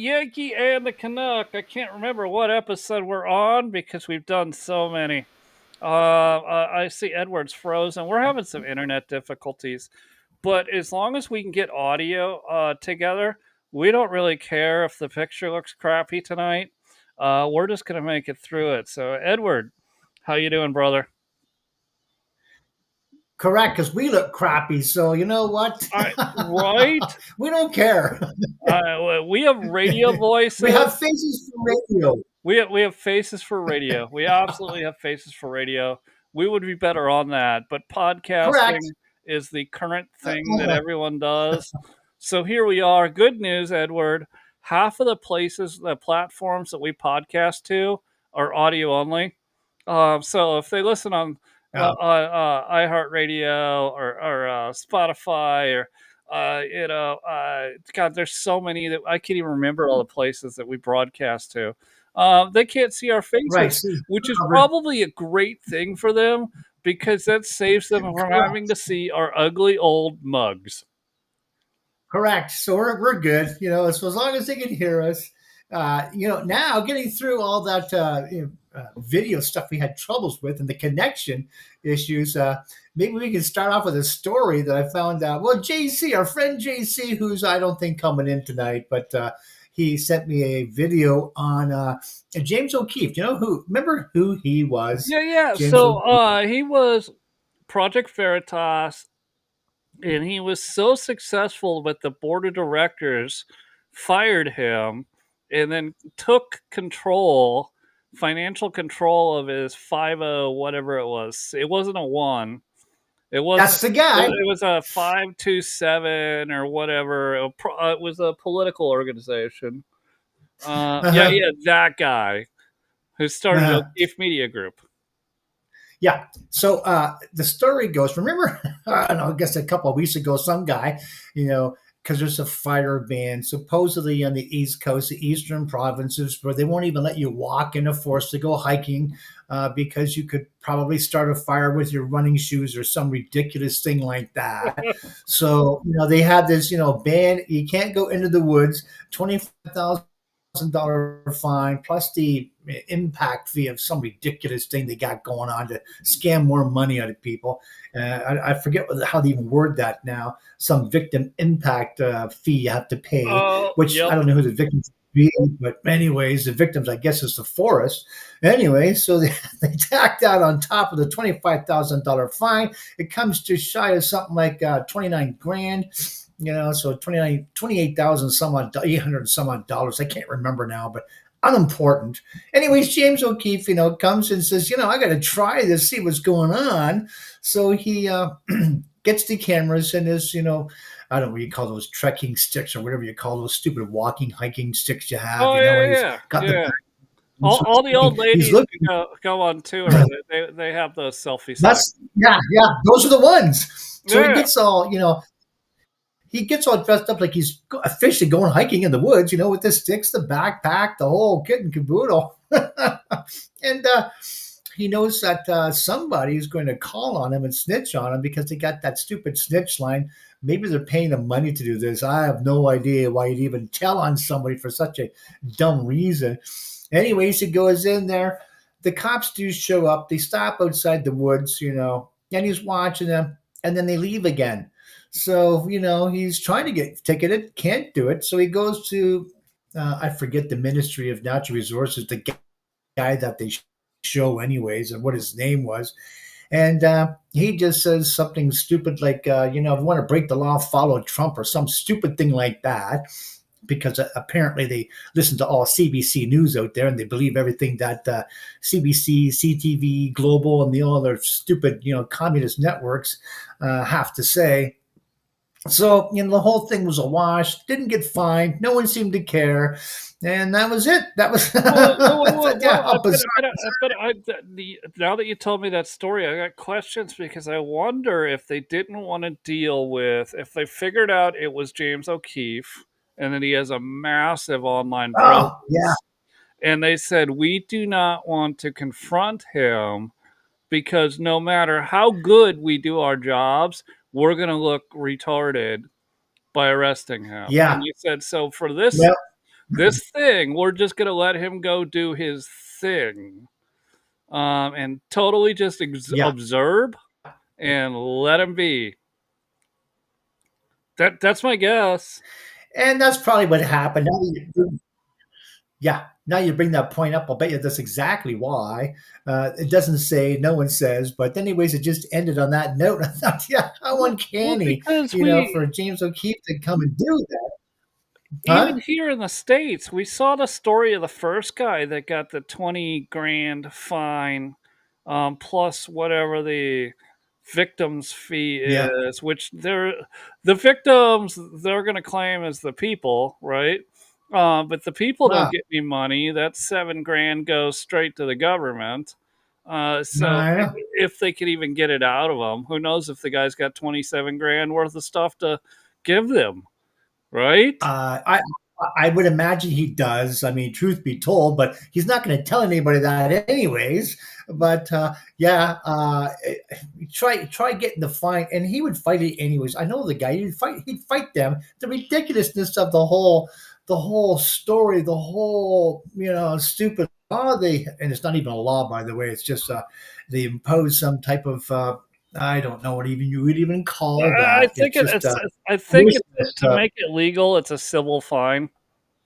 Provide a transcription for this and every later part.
Yankee and the Canuck. I can't remember what episode we're on because we've done so many. I see Edward's frozen. We're having some internet difficulties, but as long as we can get audio together, we don't really care if the picture looks crappy tonight. We're just gonna make it through it. So, Edward, how you doing, brother? Correct, because we look crappy. So you know what? Right? We don't care. We have radio We voices. have faces for radio. We have faces for radio. We absolutely have faces for radio. We would be better on that, but podcasting Correct. is the current thing that everyone does. So here we are. Good news, Edward. Half of the platforms that we podcast to are audio only. So if they listen on Oh, iHeartRadio or Spotify or God, there's so many that I can't even remember all the places that we broadcast to. They can't see our right. faces, See, which is we're- probably a great thing for them because that saves them from having to correct. see our ugly old mugs. Correct. So we're good. So as long as they can hear us, now getting through all that video stuff we had troubles with and the connection issues. Maybe we can start off with a story that I found out. Well, JC, our friend JC, who's I don't think coming in tonight, but he sent me a video on James O'Keefe. You know who? Remember who he was? Yeah, yeah. James So O'Keefe. he was Project Veritas, and he was so successful that the board of directors fired him and then took financial control of his 50 whatever it was. It wasn't a 1. It wasn't That's the guy. it was a 527 or whatever. It was a political organization. Yeah, Uh-huh. yeah, that guy who started Uh-huh. O'Keefe Media Group. Yeah. So the story goes. Remember, I don't know. I guess a couple of weeks ago, some guy, because there's a fire ban supposedly on the East Coast, the eastern provinces, where they won't even let you walk in a forest to go hiking because you could probably start a fire with your running shoes or some ridiculous thing like that. So they had this ban. You can't go into the woods. 25,000 fine plus the impact fee of some ridiculous thing they got going on to scam more money out of people. I forget how they even word that now. Some victim impact fee you have to pay, Oh, which yep. I don't know who the victims be, but anyways, the victims I guess is the forest. Anyway, so they tacked that on top of the $25,000 fine. It comes to shy of something like 29 grand. So 28,000 some odd, 800 some odd dollars. I can't remember now, but unimportant. Anyways, James O'Keefe, comes and says, I got to try this, see what's going on. So he gets the cameras and his, I don't know what you call those trekking sticks or whatever you call those stupid walking, hiking sticks you have, Oh and he's yeah, got yeah. the. So All the old he's ladies looking. who go on tour, they have those selfie sticks. That's yeah. Those are the ones. So he Yeah. gets all dressed up like he's officially going hiking in the woods, with the sticks, the backpack, the whole kit and caboodle. And he knows that somebody's going to call on him and snitch on him because they got that stupid snitch line. Maybe they're paying him money to do this. I have no idea why you'd even tell on somebody for such a dumb reason. Anyways, he goes in there. The cops do show up. They stop outside the woods, and he's watching them, and then they leave again. So, he's trying to get ticketed, can't do it. So he goes to, I forget the Ministry of Natural Resources, the guy that they show anyways, and what his name was. And he just says something stupid like, if you want to break the law, follow Trump or some stupid thing like that. Because apparently they listen to all CBC News out there and they believe everything that CBC, CTV, Global, and the all other stupid, communist networks have to say. So, the whole thing was a wash, didn't get fined, no one seemed to care, and that was it. That was, yeah, Well, now that you told me that story, I got questions because I wonder if they didn't want to deal with if they figured out it was James O'Keefe and that he has a massive online oh, yeah, presence, and they said we do not want to confront him because no matter how good we do our jobs, we're going to look retarded by arresting him. yeah, And you said so for this yeah, this thing, we're just going to let him go do his thing, and totally just Yeah, observe and let him be. That's my guess. and that's probably what happened. Yeah, now you bring that point up, I'll bet you that's exactly why. It doesn't say, no one says, but anyways, it just ended on that note. I thought, yeah, how Well, uncanny, because for James O'Keefe to come and do that, even huh? here in the States, we saw the story of the first guy that got the 20 grand fine, plus whatever the victim's fee Yeah, is, which the victims they're going to claim as the people, right? But the people don't wow, get any money. That 7 grand goes straight to the government. So I know. if they could even get it out of them, who knows if the guy's got 27 grand worth of stuff to give them, right? Uh, I I would imagine he does. I mean, truth be told, but he's not going to tell anybody that anyways. But yeah, try getting the fight, and he would fight it anyways. I know the guy. He'd fight them. The ridiculousness of the whole story, the whole stupid law. And it's not even a law, by the way. It's just they impose some type of I don't know what even you would even call I that. think It's just I think useless. to make it legal, it's a civil fine.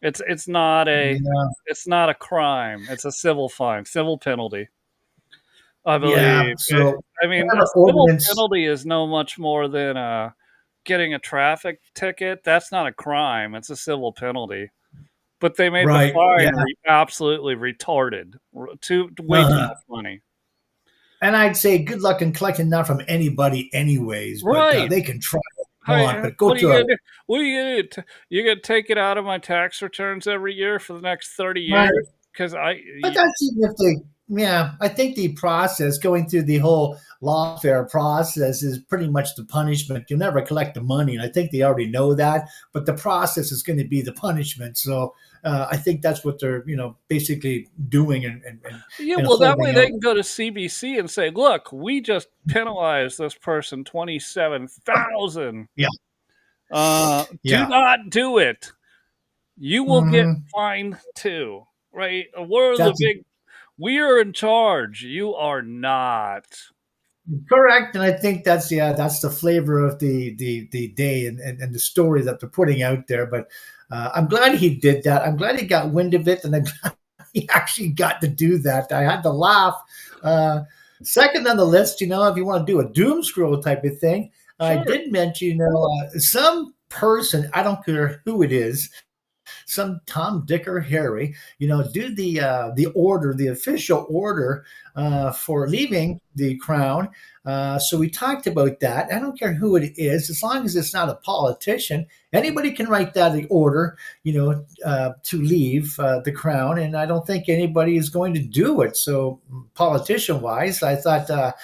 It's not a Yeah. it's not a crime. It's a civil fine, civil penalty. I Yeah, believe. so I mean, a whatever civil ordinance. penalty is no much more than getting a traffic ticket. That's not a crime. It's a civil penalty. But they made the Right, yeah, fine absolutely retarded. Too way too uh-huh, much money. and I'd say good luck in collecting that from anybody anyways, but, Right. they can try if they Hey, want, but go what are to you a gonna do? What are you gonna do? You gonna take it out of my tax returns every year for the next 30 right, years? Because but that's even if they yeah, I think the process, going through the whole lawfare process is pretty much the punishment. You'll never collect the money, and I think they already know that, but the process is gonna be the punishment, so, I think that's what they're, basically doing yeah, and well, that way holding they out. can go to CBC and say, "Look, we just penalized this person 27,000. Yeah, Do yeah, not do it. You will get mhm, fined too." Right? We're the that's big. We are in charge. You are not. correct, and I think that's the flavor of the day and the story that they're putting out there. But I'm glad he did that. I'm glad he got wind of it, and I'm glad he actually got to do that. I had to laugh. Uh, Second on the list, if you want to do a doom scroll type of thing, I Sure, did mention, some person. I don't care who it is, some Tom, Dick, or Harry, do the order, the official order for leaving the crown. So we talked about that. I don't care who it is, as long as it's not a politician. Anybody can write that order, to leave the crown, and I don't think anybody is going to do it. So, politician-wise, I thought.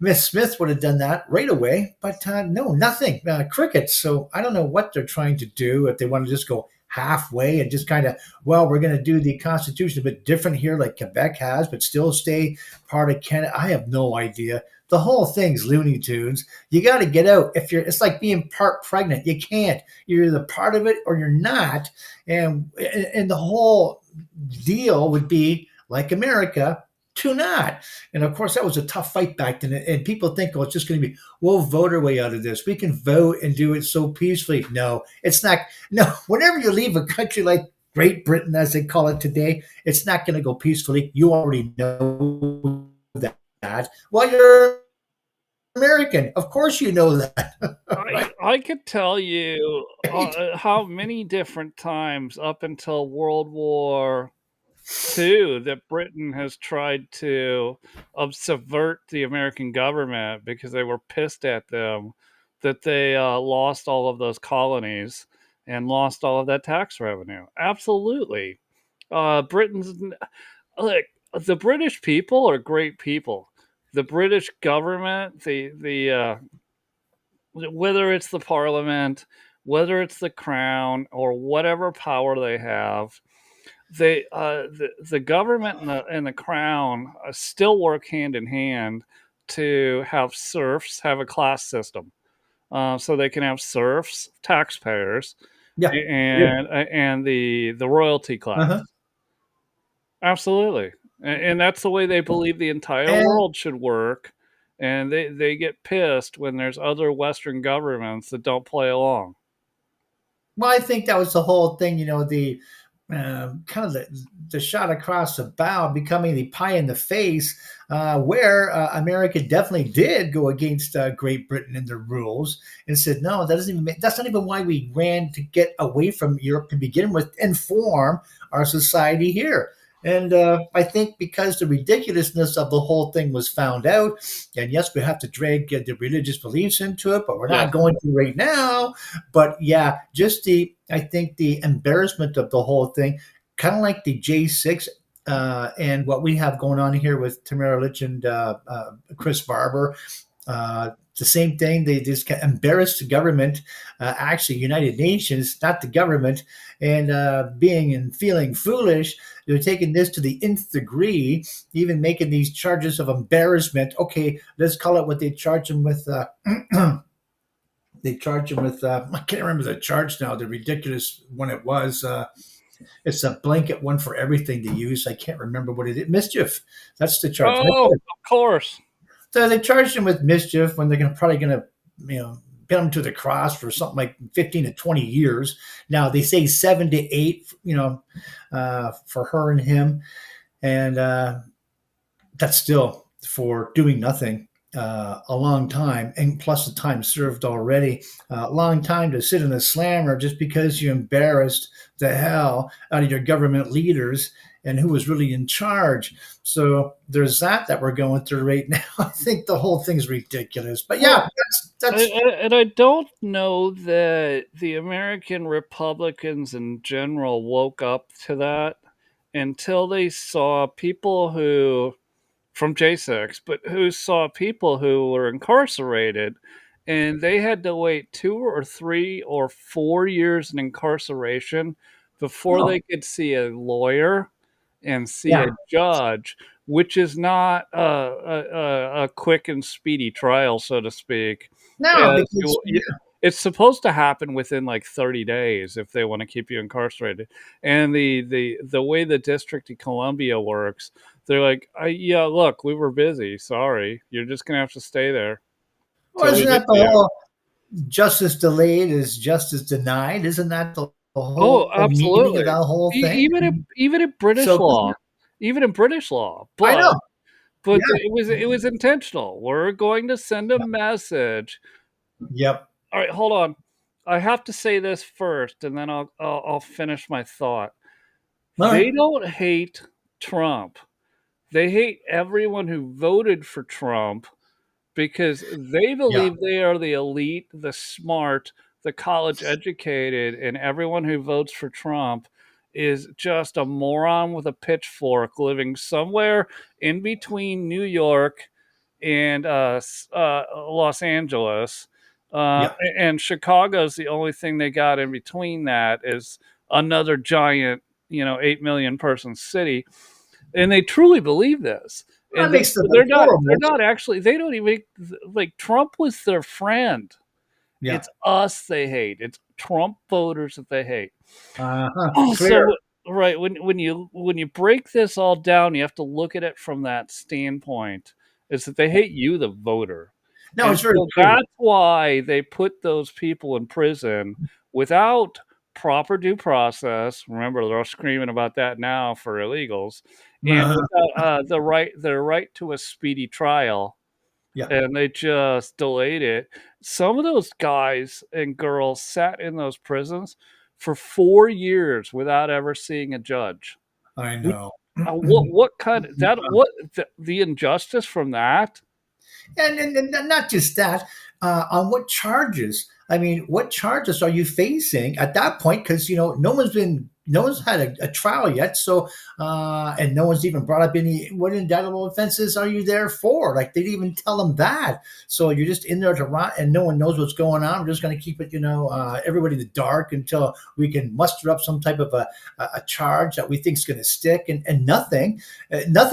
Miss Smith would have done that right away, but no, nothing. Crickets. So I don't know what they're trying to do. If they want to just go halfway and just kind of, well, we're going to do the Constitution a bit different here, like Quebec has, but still stay part of Canada. I have no idea. The whole thing's Looney Tunes. You got to get out. It's like being part pregnant. You can't. You're either part of it or you're not. And the whole deal would be like America to not. And of course, that was a tough fight back then. And people think, oh, it's just going to be, we'll vote our way out of this. We can vote and do it so peacefully. No, it's not. No, whenever you leave a country like Great Britain, as they call it today, it's not going to go peacefully. You already know that. Well, you're American. Of course, you know that, right? I could tell you how many different times up until World War II that Britain has tried to subvert the American government because they were pissed at them that they lost all of those colonies and lost all of that tax revenue. Absolutely. Britain's like the British people are great people. The British government, the whether it's the parliament, whether it's the crown, or whatever power they have, the government and the crown still work hand in hand to have serfs have a class system, so they can have serfs, taxpayers, Yeah. Yeah. and the royalty class. Uh-huh. Absolutely, and that's the way they believe the entire And world should work, and they get pissed when there's other Western governments that don't play along. well, I think that was the whole thing. The kind of the shot across the bow becoming the pie in the face, where America definitely did go against Great Britain and their rules and said, no, that doesn't even that's not even why we ran to get away from Europe to begin with and form our society here. And I think because the ridiculousness of the whole thing was found out, and yes, we have to drag the religious beliefs into it, but we're Yes. not going to right now. But yeah, just I think the embarrassment of the whole thing, kind of like the J6 and what we have going on here with Tamara Lich and Chris Barber. The same thing. They just embarrassed the government, actually United Nations, not the government, and being and feeling foolish. They're taking this to the nth degree, even making these charges of embarrassment. Okay, let's call it what they charge them with. They charge him with I can't remember the charge now, the ridiculous one it was. It's a blanket one for everything to use. I can't remember what it is. Mischief. That's the charge. Oh, of course. So they charged him with mischief when they're probably going to, pin him to the cross for something like 15 to 20 years. Now they say 7 to 8, for her and him. And that's still for doing nothing. A long time, and plus the time served already. A long time to sit in the slammer just because you embarrassed the hell out of your government leaders and who was really in charge. So there's that we're going through right now. I think the whole thing's ridiculous. But Well, yeah, that's and I don't know that the American Republicans in general woke up to that until they saw people who from J6, but who saw people who were incarcerated and they had to wait 2 or 3 or 4 years in incarceration before oh they could see a lawyer and see a yeah judge, which is not a quick and speedy trial, so to speak. no As because it's supposed to happen within like 30 days if they want to keep you incarcerated. And the way the District of Columbia works, they're like, yeah, look, we were busy. Sorry, you're just gonna have to stay there well, till we isn't get that the to you. whole justice delayed is justice denied? Isn't that the Oh, whole meaning of absolutely. that whole thing? Even in British So law, even in British law, I know. but Yeah. it was intentional. We're going to send a message. Yep. All right, hold on. I have to say this first, and then I'll finish my thought. All right. They don't hate Trump. They hate everyone who voted for Trump because they Yeah. believe they are the elite, the smart, the college educated, and everyone who votes for Trump is just a moron with a pitchfork living somewhere in between New York and Los Angeles. Yeah. And Chicago's the only thing they got in between that is another giant, 8 million person city, and they truly believe this. That And makes the they're horrible. not actually, they don't even, like, Trump was their friend. Yeah. It's us they hate. It's Trump voters that they hate. Uh-huh. Clear. So right, when you break this all down, you have to look at it from that standpoint. Is that they hate you, the voter. No, And it's very so true. that's why they put those people in prison without proper due process. Remember, they're all screaming about that now for illegals, and Uh-huh. without the right to a speedy trial, Yeah. and they just delayed it. Some of those guys and girls sat in those prisons for 4 years without ever seeing a judge. I What know. what kind of that what the injustice from that? And not just that, on what charges? I mean, what charges are you facing at that point? Because no one's been no one's had a trial yet. So, and no one's even brought up any what indictable offenses are you there for? Like they didn't even tell them that. So you're just in there to rot, and no one knows what's going on. We're just going to keep it, everybody in the dark until we can muster up some type of a charge that we think is going to stick, and nothing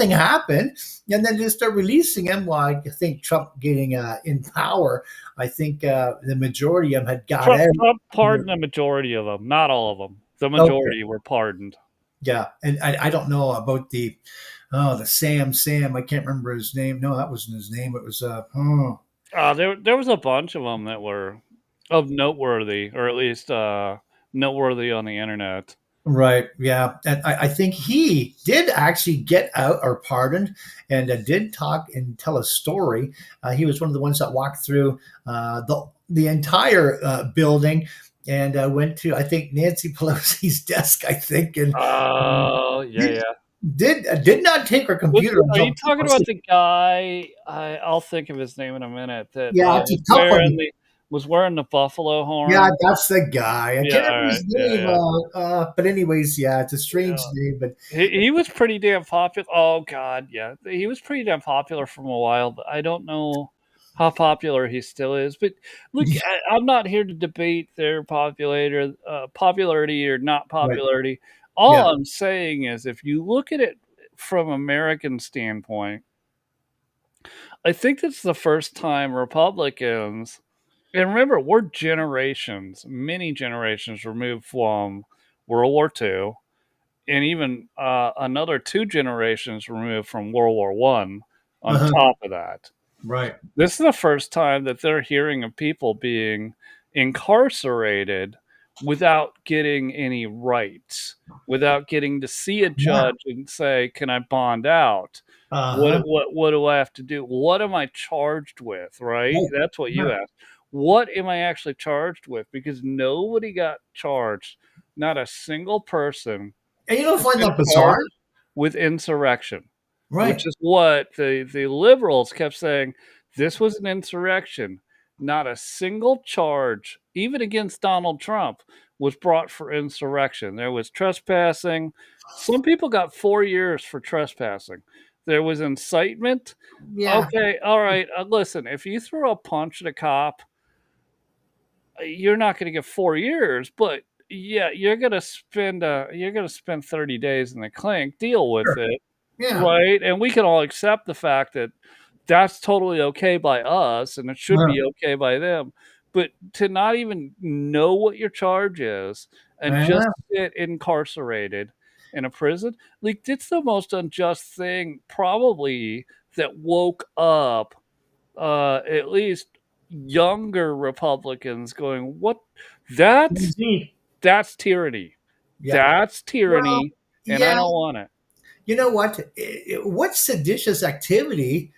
happened. And then just start releasing him. Well, I think Trump getting in power, I think the majority of them had got Trump out. Trump pardoned the majority of them, not all of them. The Okay. majority were pardoned. Yeah, and I don't know about the Sam. I can't remember his name. No, that wasn't his name. It was There was a bunch of them that were of noteworthy, or at least noteworthy on the internet. right. Yeah, and I think he did actually get out or pardoned, and did talk and tell a story. He was one of the ones that walked through the entire building, and went to, I think, Nancy Pelosi's desk. I think, and Oh, yeah, did yeah. did not take her computer Are you until talking about the guy? I'll think of his name in a minute. That yeah, it's a tough one. was wearing the buffalo Yeah, horn. that's the guy. I Yeah, can't all remember right, his yeah, name. yeah. But anyways, yeah, it's a strange Yeah. name. But He was pretty damn popular. Oh God, yeah, he was pretty damn popular for a while. But I don't know how popular he still is. But look, I'm not here to debate their popularity or not right, popularity. yeah, All I'm saying is, if you look at it from American standpoint, I think that's the first time Republicans, and remember, we're generations, many generations removed from World War II, and even another two generations removed from World War One. On uh-huh, top of that, right, this is the first time that they're hearing of people being incarcerated without getting any rights, without getting to see a yeah, judge and say, "Can I bond out? uh-huh, What do I have to do? What am I charged with?" Right? right, That's what you yeah. asked. What am I actually charged with? Because nobody got charged. Not a single person And you don't has find been that bizarre, charged with insurrection, which right? is what the liberals kept saying. This was an insurrection. Not a single charge, even against Donald Trump, was brought for insurrection. There was trespassing. Some people got 4 years for trespassing. There was incitement. Yeah, Okay, all right. Listen, if you throw a punch at a cop, you're not going to get 4 years, but yeah, you're gonna spend 30 days in the clink. Deal with sure, it, yeah, right? And we can all accept the fact that that's totally okay by us, and it should uh, be okay by them. But to not even know what your charge is and just uh, sit incarcerated in a prison, like it's the most unjust thing probably that woke up at least younger Republicans going, "What? That's indeed, that's tyranny. yeah. That's Well, tyranny, and I yeah. don't want it." You know what? What seditious activity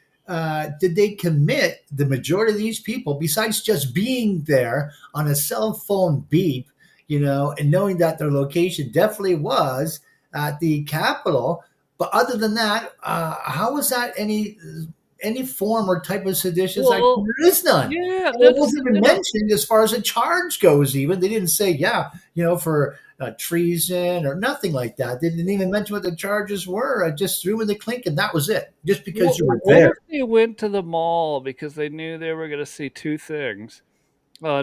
did they commit? The majority of these people, besides just being there on a cell phone beep, and knowing that their location definitely was at the Capitol. But other than that, how was that any form or type of seditious activity? Well, There is none. yeah, And it that's wasn't even mentioned as far as a charge goes. Even they didn't say, yeah, for treason or nothing like that. They didn't even mention what the charges were. I just threw in the clink, and that was it. Just because you were what there. if they went to the mall because they knew they were going to see two things?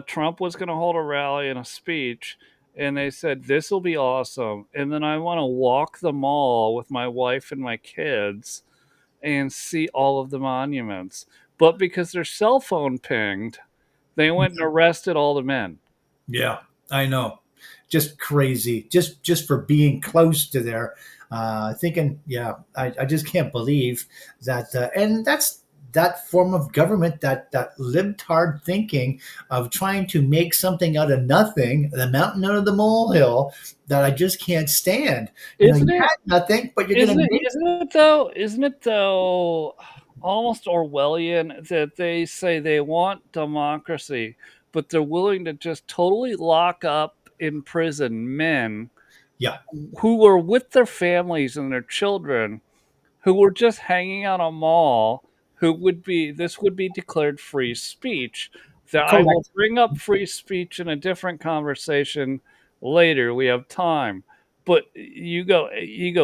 Trump was going to hold a rally and a speech, and they said this will be awesome, and then I want to walk the mall with my wife and my kids and see all of the monuments. But because their cell phone pinged, they went and arrested all the men. Yeah, I know. Just crazy. Just for being close to there. Thinking, yeah, I just can't believe that. And that's that form of government, that libtard thinking of trying to make something out of nothing, the mountain out of the molehill, that I just can't stand. Isn't You it? had nothing, but you're going to make. Isn't it though? Isn't it though? Almost Orwellian that they say they want democracy, but they're willing to just totally lock up in prison men Yeah, who were with their families and their children, who were just hanging out a mall, who would be this would be declared free speech. That I will correct. bring up free speech in a different conversation later. We have time. But you go,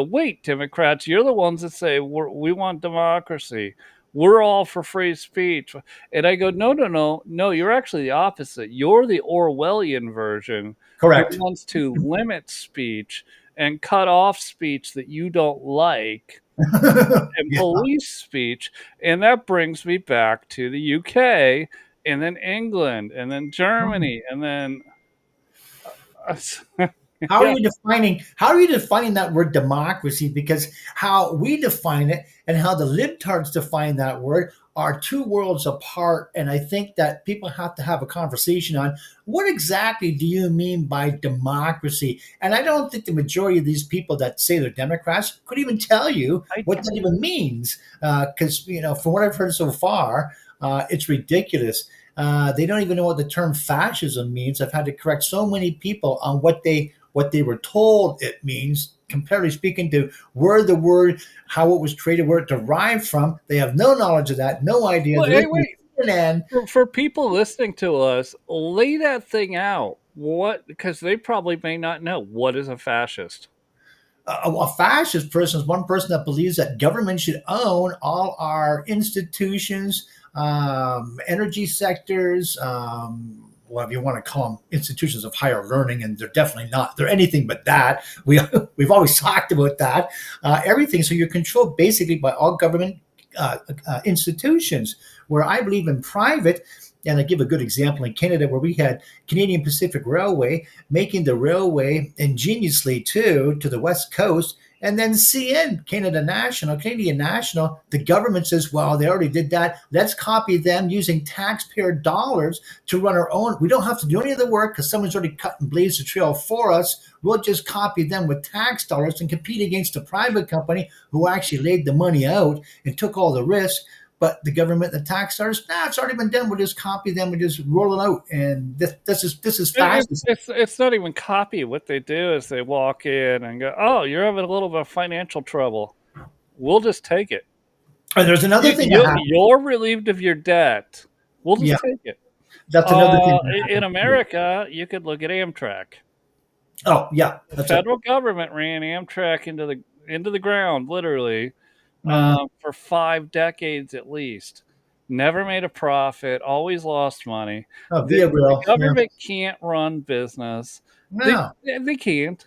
wait, Democrats, you're the ones that say we want democracy. We're all for free speech. And I go, no, no, no, no, you're actually the opposite. You're the Orwellian version who Correct. wants to limit speech and cut off speech that you don't like and Yeah. police speech. And that brings me back to the UK and then England and then Germany and then yeah. How are you defining that word democracy? Because how we define it and how the libtards define that word are two worlds apart. And I think that people have to have a conversation on what exactly do you mean by democracy? And I don't think the majority of these people that say they're Democrats could even tell you I what that even means. Because from what I've heard so far, it's ridiculous. They don't even know what the term fascism means. I've had to correct so many people on what they were told it means, comparatively speaking to where the word, how it was created, where it derived from. They have no knowledge of that, no idea. Well, They're hey, looking wait. at CNN. For people listening to us, lay that thing out. What? Because they probably may not know what is a fascist. A fascist person is one person that believes that government should own all our institutions, energy sectors, whatever you want to call them, institutions of higher learning, and they're definitely not. They're anything but that. We've always talked about that. Everything. So you're controlled basically by all government institutions. Where I believe in private, and I give a good example in Canada, where we had Canadian Pacific Railway making the railway ingeniously to the west coast, and then Canadian National, the government says, well, they already did that. Let's copy them using taxpayer dollars to run our own. We don't have to do any of the work because someone's already cut and blazed the trail for us. We'll just copy them with tax dollars and compete against a private company who actually laid the money out and took all the risk. But the government, the tax dollars, it's already been done. We'll just copy them and just roll it out. And this is fascist. It's not even copy. What they do is they walk in and go, "Oh, you're having a little bit of financial trouble. We'll just take it. And there's another thing that happened. You're relieved of your debt. We'll Yeah, just take it." that's another thing that In happened. America, you could look at Amtrak. Oh, yeah, The that's it. federal government ran Amtrak into the ground, literally, Uh, for 5 decades at least. Never made a profit, always lost money. Via The rail. Yeah. government can't run business. They No. they can't.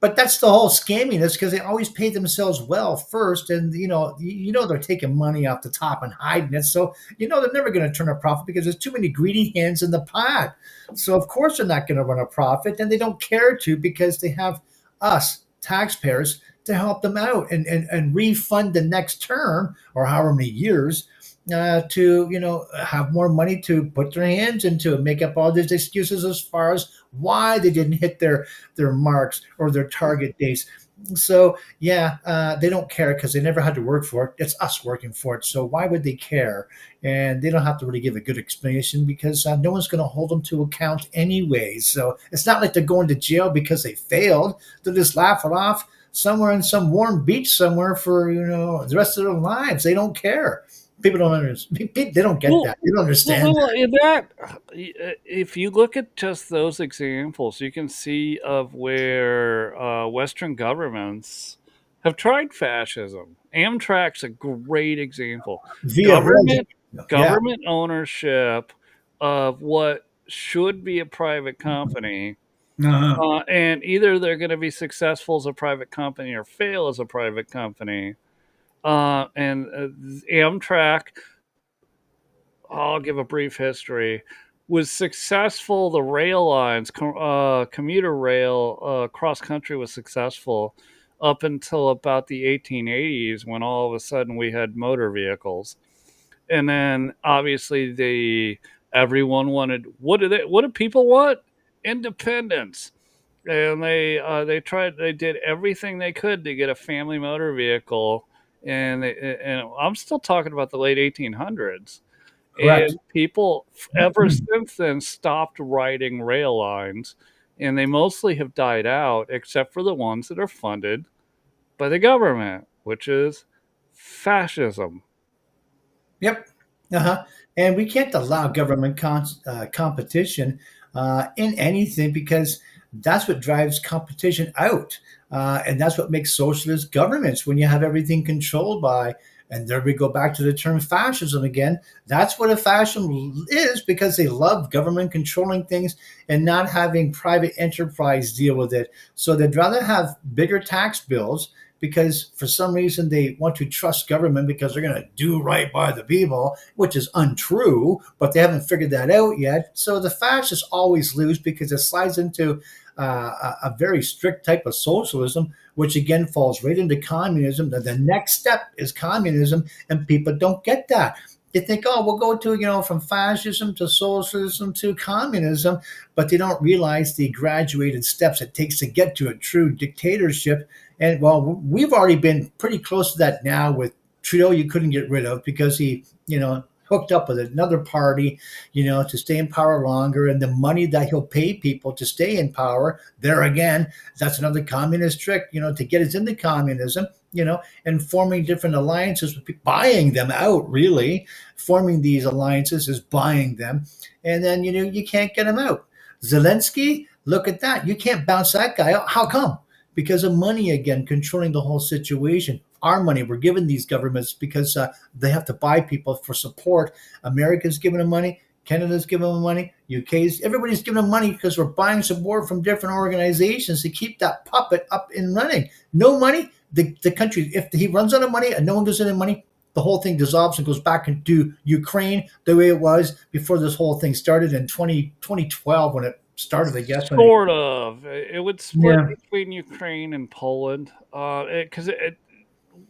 But that's the whole scamminess because they always pay themselves well first, and they're taking money off the top and hiding it. So they're never going to turn a profit because there's too many greedy hands in the pot. So of course they're not going to run a profit, and they don't care to because they have us taxpayers to help them out and refund the next term or however many years to have more money to put their hands into and make up all these excuses as far as why they didn't hit their marks or their target dates. So yeah, they don't care because they never had to work for it. It's us working for it. So why would they care? And they don't have to really give a good explanation because no one's going to hold them to account anyway. So it's not like they're going to jail because they failed. They'll just laugh it off somewhere in some warm beach somewhere for the rest of their lives. They don't care. People don't understand. They don't get Well, that. They don't understand well, that. in that, if you look at just those examples, you can see of where Western governments have tried fascism. Amtrak's a great example. Via rail. Government Yeah. government ownership of what should be a private company, Uh-huh. and either they're going to be successful as a private company or fail as a private company. And Amtrak, I'll give a brief history, was successful. The rail lines, commuter rail, cross country was successful up until about the 1880s when all of a sudden we had motor vehicles. And then obviously everyone wanted, what do people want? Independence. And they did everything they could to get a family motor vehicle. And I'm still talking about the late 1800s. Correct. And people, ever since then, stopped riding rail lines, and they mostly have died out, except for the ones that are funded by the government, which is fascism. Yep. Uh-huh. And we can't allow government competition in anything because that's what drives competition out. And that's what makes socialist governments when you have everything controlled by. And there we go back to the term fascism again. That's what a fascism is because they love government controlling things and not having private enterprise deal with it. So they'd rather have bigger tax bills because for some reason they want to trust government because they're going to do right by the people, which is untrue, but they haven't figured that out yet. So the fascists always lose because it slides into a very strict type of socialism, which again falls right into communism. The next step is communism, and people don't get that. They think, oh, we'll go to, from fascism to socialism to communism, but they don't realize the graduated steps it takes to get to a true dictatorship. And well, we've already been pretty close to that now with Trudeau. You couldn't get rid of because he, hooked up with another party, to stay in power longer, and the money that he'll pay people to stay in power. There again, that's another communist trick, to get us into communism. And forming different alliances with people, buying them out, really. Forming these alliances is buying them. And then, you can't get them out. Zelensky, look at that. You can't bounce that guy out. How come? Because of money again, controlling the whole situation. Our money, we're giving these governments because they have to buy people for support. America's giving them money. Canada's giving them money. UK's, everybody's giving them money because we're buying support from different organizations to keep that puppet up and running. No money, the country, if he runs out of money and no one gives any money, the whole thing dissolves and goes back into Ukraine the way it was before this whole thing started in 2012 when it started, I guess. Sort of. It would split Yeah. between Ukraine and Poland, because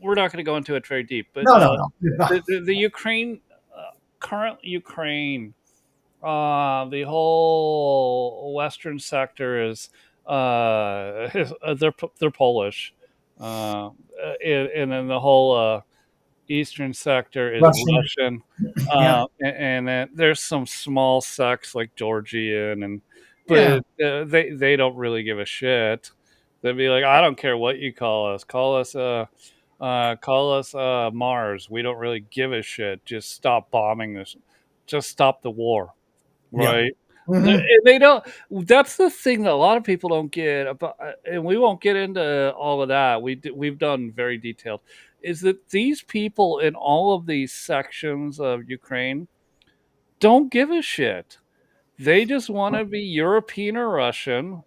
we're not going to go into it very deep, but No, no, no. the Ukraine, current Ukraine, the whole western sector is, they're Polish, and then the whole eastern sector is Russian. Russian, Yeah. and then there's some small sects like Georgian, Yeah. but they don't really give a shit. They'd be like, I don't care what you call us Mars. We don't really give a shit. Just stop bombing this. Just stop the war, Yeah. right? Hmm. They don't. That's the thing that a lot of people don't get about, and we won't get into all of that. We've done very detailed. Is that these people in all of these sections of Ukraine don't give a shit. They just want to be European or Russian,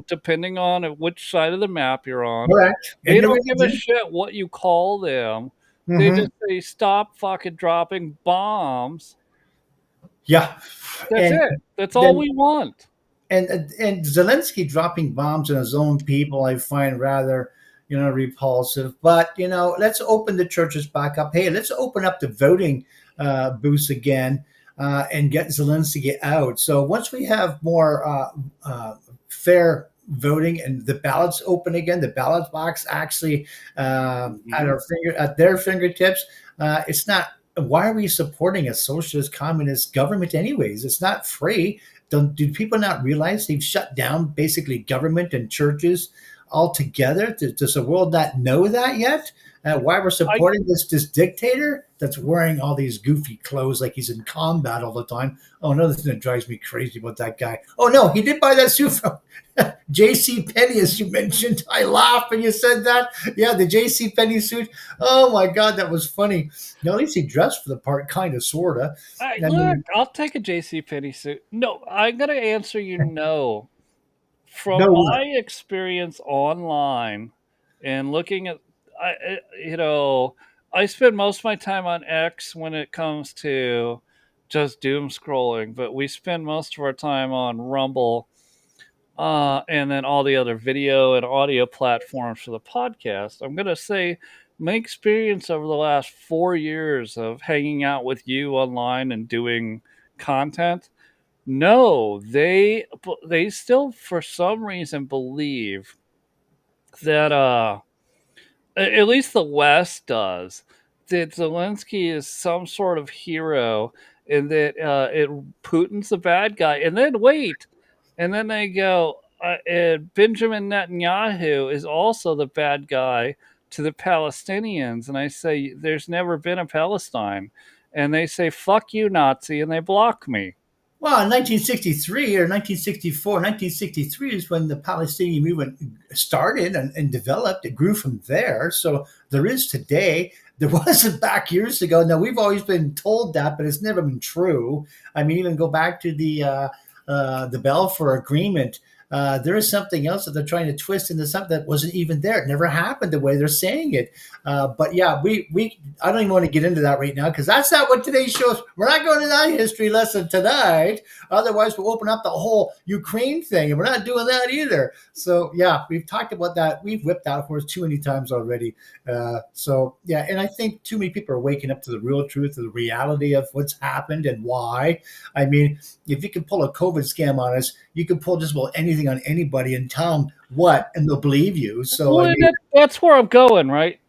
depending on which side of the map you're on. Correct. They And the don't give a religion. shit what you call them. They Hmm. just say, stop fucking dropping bombs. Yeah. That's And it. That's all then we want. and Zelensky dropping bombs on his own people, I find rather, repulsive. But let's open the churches back up. Hey, let's open up the voting booths again and get Zelensky out. So once we have more fair voting and the ballots open again, the ballot box actually Mhm. at their fingertips. It's not. Why are we supporting a socialist communist government anyways? It's not free. Do people not realize they've shut down basically government and churches altogether? Does the world not know that yet? Why we're I supporting this dictator that's wearing all these goofy clothes like he's in combat all the time? Oh, another thing that drives me crazy about that guy. Oh no, he did buy that suit from J.C. Penney, as you mentioned. I laughed when you said that. Yeah, the J.C. Penney suit. Oh my God, that was funny. At least he dressed for the part, kind of, sorta. I look. mean, I'll take a JC Penney suit. No, I'm gonna answer you no. From no, my experience online and looking at, you know, I spend most of my time on X when it comes to just doom scrolling, but we spend most of our time on Rumble, and then all the other video and audio platforms for the podcast. I'm gonna say my experience over the last 4 years of hanging out with you online and doing content. No, they still for some reason believe that at least the West does, that Zelensky is some sort of hero and that Putin's the bad guy. And then wait, and then they go, Benjamin Netanyahu is also the bad guy to the Palestinians. And I say, there's never been a Palestine. And they say, fuck you, Nazi, and they block me. Well, in 1963 or 1964, 1963 is when the Palestinian movement started and developed. It grew from there. So there is today. There wasn't back years ago. Now, we've always been told that, but it's never been true. I mean, even go back to the Balfour Agreement. There is something else that they're trying to twist into something that wasn't even there. It never happened the way they're saying it. But yeah, we I don't even want to get into that right now because that's not what today's show is. We're not going to that history lesson tonight. Otherwise, we'll open up the whole Ukraine thing, and we're not doing that either. So yeah, we've talked about that. We've whipped that horse too many times already. So yeah, and I think too many people are waking up to the real truth of the reality of what's happened and why. I mean, if you can pull a COVID scam on us, you can pull just about anything on anybody and tell them what, and they'll believe you. So I Well, mean, that's where I'm going, right?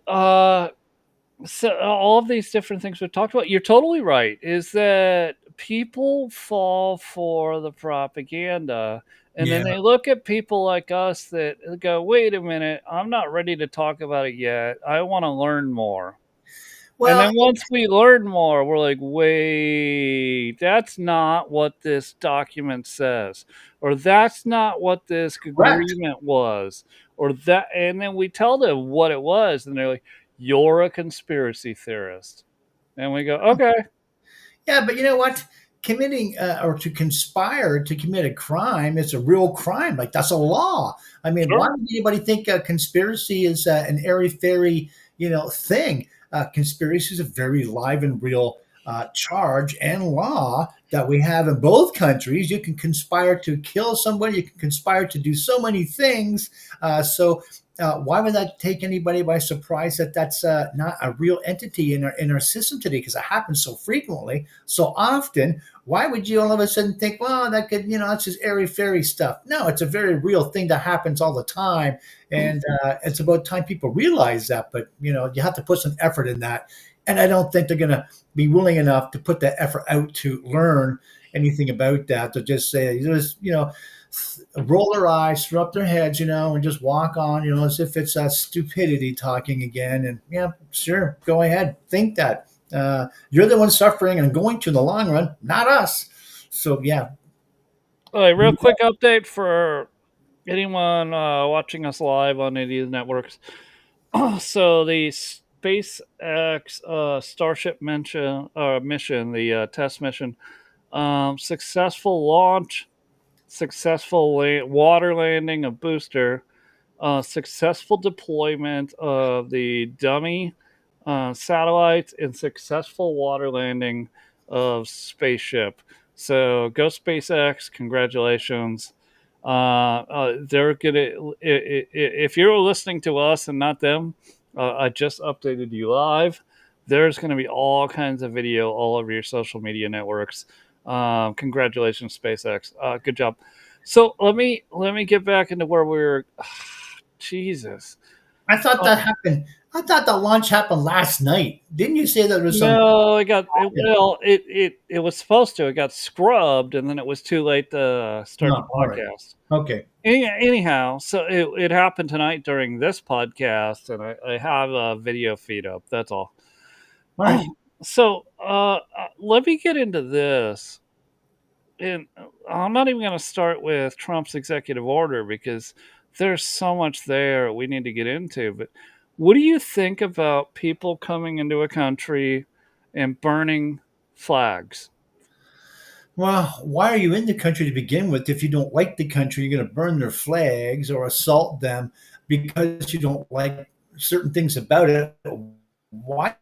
So all of these different things we've talked about, you're totally right. Is that people fall for the propaganda, and then yeah. they look at people like us that go, "Wait a minute, I'm not ready to talk about it yet. I want to learn more." And Well, then once we learn more, we're like, wait, that's not what this document says, or that's not what this correct. agreement was, or that, and then we tell them what it was, and they're like, you're a conspiracy theorist. And we go, okay, Yeah, but you know what? Committing or to conspire to commit a crime is a real crime. Like that's a law. I mean, why sure. would anybody think conspiracy is an airy fairy, thing? Conspiracy is a very live and real charge and law that we have in both countries. You can conspire to kill somebody. You can conspire to do so many things. So why would that take anybody by surprise that that's not a real entity in our system today? Because it happens so frequently, so often. Why would you all of a sudden think, well, that could, that's just airy fairy stuff? No, it's a very real thing that happens all the time, and it's about time people realize that. But you have to put some effort in that, and I don't think they're going to be willing enough to put that effort out to learn anything about that. To just say, roll their eyes, throw up their heads, and just walk on, as if it's stupidity talking again. And yeah, sure, go ahead, think that. You're the one suffering and going to in the long run, not us. So yeah, All right, real quick update for anyone watching us live on any of these networks. So the SpaceX Starship mission, the test mission, successful launch, successful water landing of booster, successful deployment of the dummy satellites, and successful water landing of spaceship. So go SpaceX! Congratulations. They're gonna. If you're listening to us and not them, I just updated you live. There's going to be all kinds of video all over your social media networks. Congratulations, SpaceX! Good job. So let me get back into where we were. Jesus. I thought Uh, that happened. I thought the launch happened last night. Didn't you say there was some? no, it was supposed to. It got scrubbed, and then it was too late to start the No, all right, podcast. okay, Anyhow, so it happened tonight during this podcast, and I have a video feed up. That's all. all right. So let me get into this. And I'm not even going to start with Trump's executive order because there's so much there we need to get into. But what do you think about people coming into a country and burning flags? Well, why are you in the country to begin with? If you don't like the country, you're going to burn their flags or assault them because you don't like certain things about it. Why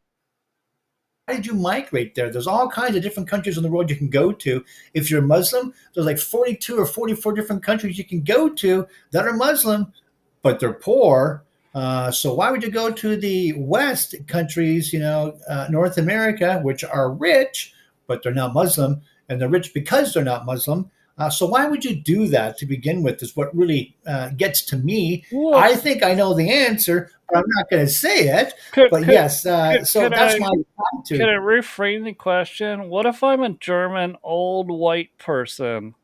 did you migrate there? There's all kinds of different countries in the world you can go to. If you're Muslim, there's like 42 or 44 different countries you can go to that are Muslim, but they're poor. So why would you go to the West countries, North America, which are rich, but they're not Muslim, and they're rich because they're not Muslim? So why would you do that to begin with? Is what really gets to me. Well, I think I know the answer, but I'm not going to say it. could But could yes, could, so could that's I my could attitude. I reframe the question? What if I'm a German old white person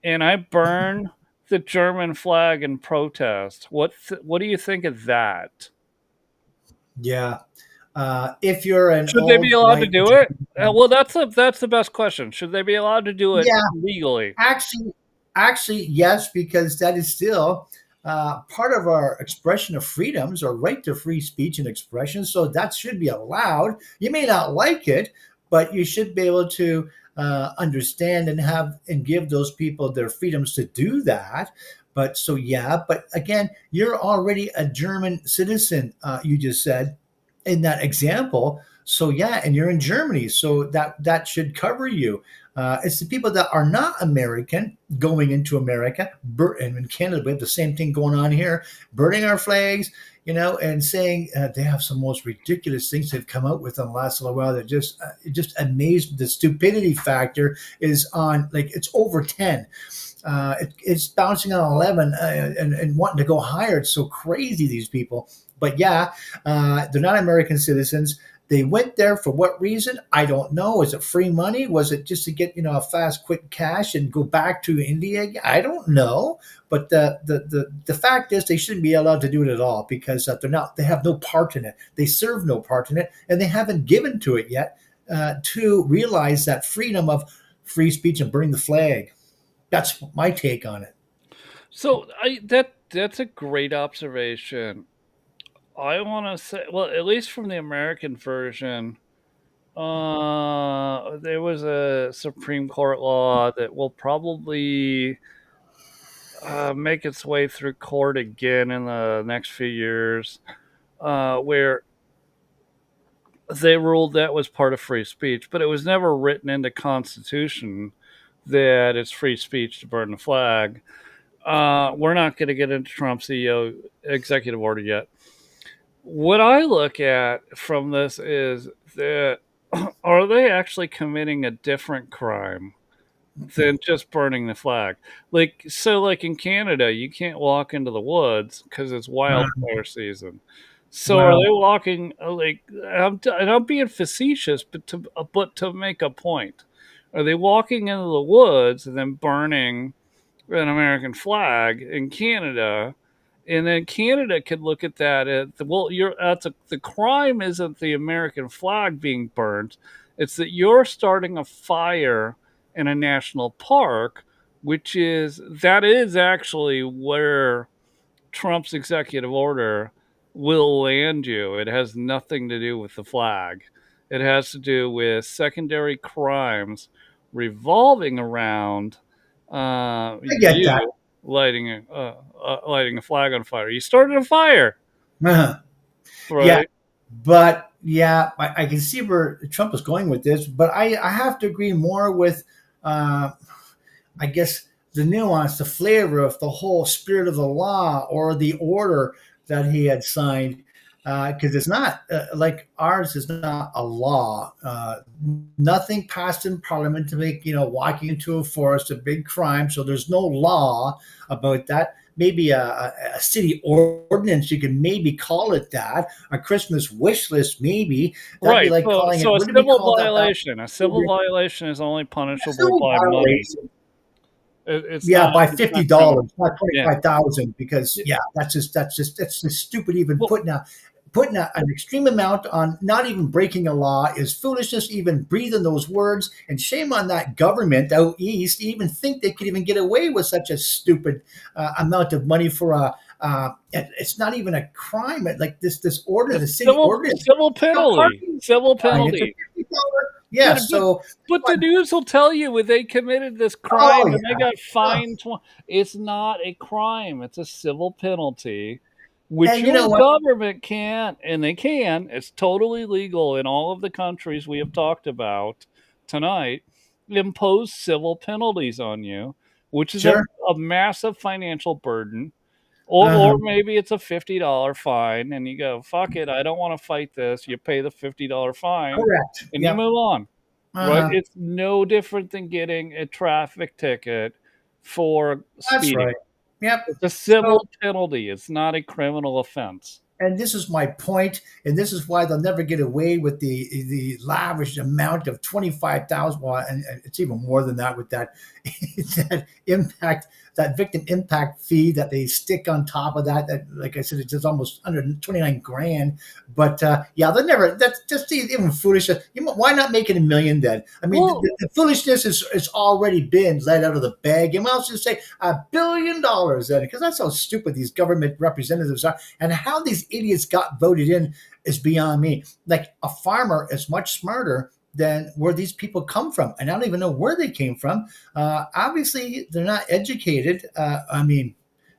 and I burn the German flag in protest? What do you think of that? Yeah. If you're an Should they be old allowed to white do it? German, Well, that's the best question. Should they be allowed to do it yeah, legally? actually, actually, yes, because that is still part of our expression of freedoms, our right to free speech and expression. So that should be allowed. You may not like it, but you should be able to understand and have and give those people their freedoms to do that. But so yeah, but again, you're already a German citizen. You just said in that example. So yeah, and you're in Germany, so that should cover you. It's the people that are not American going into America, and in Canada we have the same thing going on here, burning our flags, and saying they have some most ridiculous things they've come out with in the last little while that just amazed. The stupidity factor is on like it's over 10. It's bouncing on 11 and wanting to go higher. It's so crazy, these people. But yeah, they're not American citizens. They went there for what reason? I don't know. Is it free money? Was it just to get a fast, quick cash and go back to India? I don't know. But the fact is, they shouldn't be allowed to do it at all because they're not. They have no part in it. They serve no part in it, and they haven't given to it yet to realize that freedom of free speech and burning the flag. That's my take on it. So that's a great observation. I want to say, well, at least from the American version, there was a Supreme Court law that will probably make its way through court again in the next few years, where they ruled that was part of free speech, but it was never written into Constitution that it's free speech to burn the flag. We're not going to get into Trump's CEO executive order yet. What I look at from this is that are they actually committing a different crime than just burning the flag? Like in Canada, you can't walk into the woods because it's wildfire season. So are Well, they walking and I'm being facetious, but to make a point, are they walking into the woods and then burning an American flag in Canada? And then Canada could look at that well, the crime isn't the American flag being burnt; it's that you're starting a fire in a national park, that is actually where Trump's executive order will land you. It has nothing to do with the flag. It has to do with secondary crimes revolving around I get that. you lighting a flag on fire. You started a fire, Uh-huh. Yeah, right? but yeah, I can see where Trump is going with this, but I have to agree more with, uh, I guess, the nuance, the flavor of the whole spirit of the law or the order that he had signed. Because it's not like ours is not a law. Nothing passed in Parliament to make walking into a forest a big crime. So there's no law about that. Maybe a city ordinance, you can maybe call it that. A Christmas wish list, maybe that'd be Right. like So, calling it. so a What did we civil call that back? violation. A civil violation is only punishable Civil by money. violation. It's Yeah, not. by It's not $50, criminal. not Yeah. 25,000, because yeah, that's just stupid. Even Well, putting an extreme amount on not even breaking a law is foolishness. Even breathing those words, and shame on that government out east to even think they could even get away with such a stupid amount of money for a. It's not even a crime. Like this order, the city ordinance, civil a penalty. parking Civil fine. It's a penalty. $50. Yeah, But but so but the news will tell you when they committed this oh crime and they yeah, got oh, fined. It's not a crime. It's a civil penalty, which and you your know what? government can, and they can. It's totally legal in all of the countries we have talked about tonight. Impose civil penalties on you, which is Sure. a massive financial burden. Uh-huh. Or maybe it's a $50 fine, and you go, fuck it, I don't want to fight this. You pay the $50 fine, Correct. and you Yep. move on. Right? Uh-huh. It's no different than getting a traffic ticket for That's speeding. right. Yep. It's a So civil penalty. It's not a criminal offense. And this is my point, and this is why they'll never get away with the lavish amount of 25,000. Well, and it's even more than that with that that impact, that victim impact fee that they stick on top of that. That, like I said, it's just almost under 29 grand. But yeah, they'll never. That's just even foolish. Why not make it a million then? I mean, Well, the foolishness is already been let out of the bag. And I'll just say $1 billion then, because that's how stupid these government representatives are. And how these idiots got voted in is beyond me. Like, a farmer is much smarter than where these people come from. And I don't even know where they came from. Obviously, they're not educated. I mean,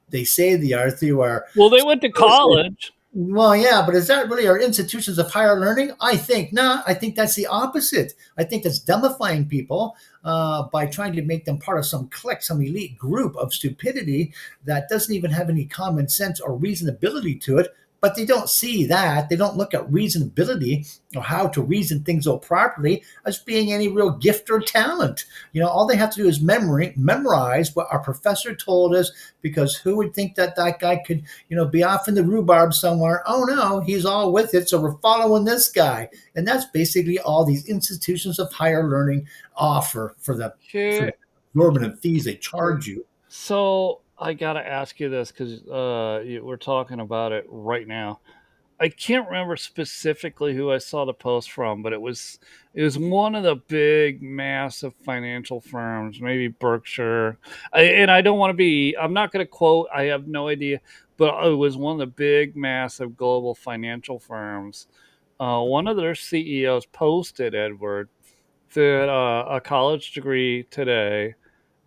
they say they are through our. well, they went to college. Well, yeah, but is that really our institutions of higher learning? I think not. I think that's the opposite. I think that's dumbifying people by trying to make them part of some clique, some elite group of stupidity that doesn't even have any common sense or reasonability to it. But they don't see that. They don't look at reasonability or how to reason things out properly as being any real gift or talent. All they have to do is memorize what our professor told us, because who would think that that guy could be off in the rhubarb somewhere? Oh no, he's all with it, so we're following this guy. And that's basically all these institutions of higher learning offer for the Okay, exorbitant fees they charge you. so I gotta ask you this because we're talking about it right now. I can't remember specifically who I saw the post from, but it was one of the big, massive financial firms, maybe Berkshire. And I don't want to be. I'm not going to quote. I have no idea, but it was one of the big, massive global financial firms. One of their CEOs posted, Edward, that a college degree today,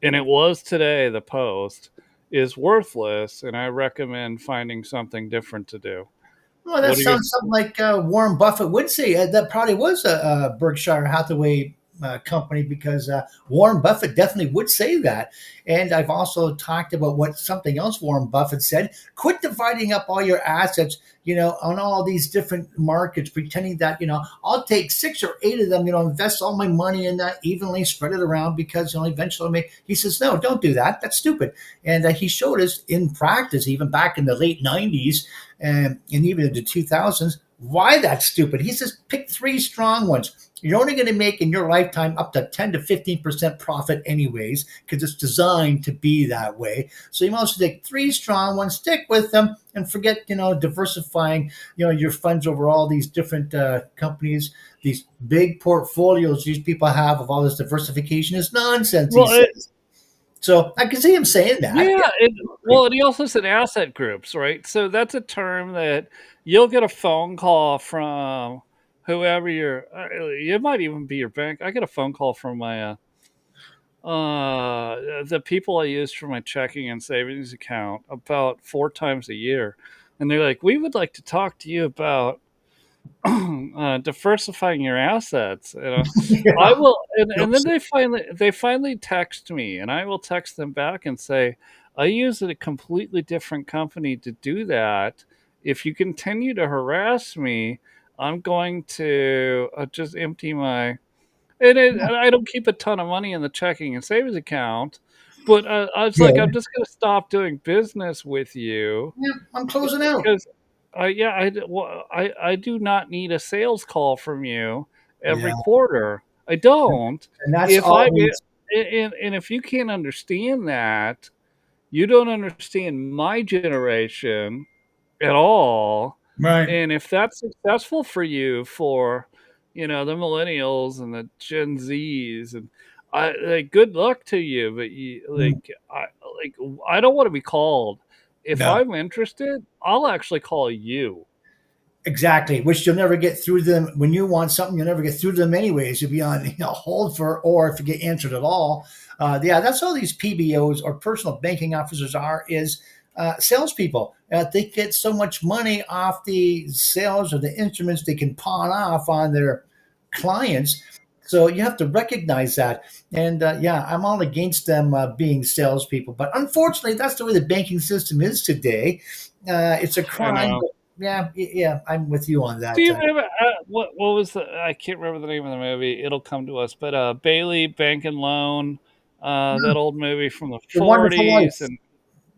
and it was today. The post is worthless, and I recommend finding something different to do. Well, that What are your sounds something like Warren Buffett would say. That probably was a Berkshire Hathaway company, because Warren Buffett definitely would say that. And I've also talked about what something else Warren Buffett said: quit dividing up all your assets, on all these different markets, pretending that, I'll take 6 or 8 of them, invest all my money in that evenly, spread it around, because, eventually I'll make. He says, no, don't do that. That's stupid. And he showed us in practice, even back in the late 90s and even in the 2000s, why that's stupid. He says, pick 3 strong ones. You're only going to make in your lifetime up to 10 to 15% profit anyways, because it's designed to be that way. So you must take 3 strong ones, stick with them, and forget, diversifying, your funds over all these different companies. These big portfolios these people have of all this diversification is nonsense, he well? says. So I can see him saying that. Yeah, well, and he also said asset groups, right? So that's a term that you'll get a phone call from whoever it might even be your bank. I get a phone call from my the people I use for my checking and savings account about 4 times a year, and they're like, "We would like to talk to you about diversifying your assets." I Yeah. will, and then Oops. they finally text me, and I will text them back and say, I use a completely different company to do that. If you continue to harass me, I'm going to just empty my. And I don't keep a ton of money in the checking and savings account, but I was like, I'm Good. just going to stop doing business with you Yeah, I'm closing out. because yeah, I do not need a sales call from you every Yeah, quarter. I don't. and that's If I always and if you can't understand that, you don't understand my generation at all. right. And if that's successful for you, for the millennials and the Gen Zs, and I like, good luck to you. But Mm, like I don't want to be called. If no, I'm interested, I'll actually call you. exactly. Which you'll never get through to them when you want something. You'll never get through to them anyways. You'll be on hold for, or if you get answered at all. Yeah, that's all these PBOs or personal banking officers are, is salespeople. They get so much money off the sales or the instruments they can pawn off on their clients. So you have to recognize that. And yeah, I'm all against them being salespeople. But unfortunately, that's the way the banking system is today. It's a I crime. know. But yeah, yeah, I'm with you on Do that. you remember what was the? I can't remember the name of the movie. It'll come to us. But Bailey Bank and Loan, that old movie from the Your Wonderful '40s, Life. and